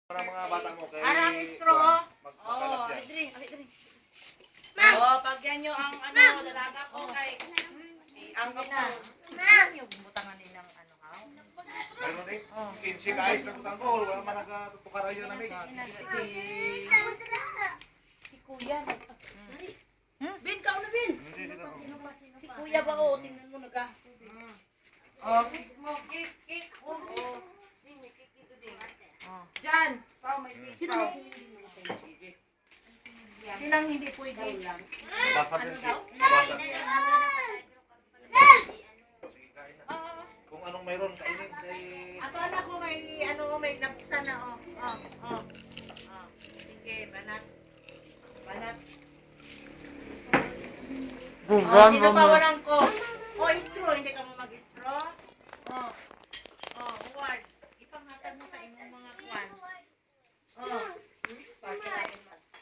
Ang mga bata mo kay Arang straw. magpakalas yan. Pag yan nyo ang dalaga ko kay ang kapal. Yung butangan din ng Mayroon eh. 15 guys ang tanggol. Wala man nagtutukaran yun namin. Si Kuya. Bin, ka na Bin. Hindi na ako. Si Kuya ba o? Tingnan mo naga. Kik mo, kik. May kik dito din. Diyan. Pao, may kik. Sinang hindi pwede. Basa din siya. Basa. Sige, kain na. Kung anong mayroon, kainin kay... Akala ko may nabuksan na, Sige, banat. Sino pa walang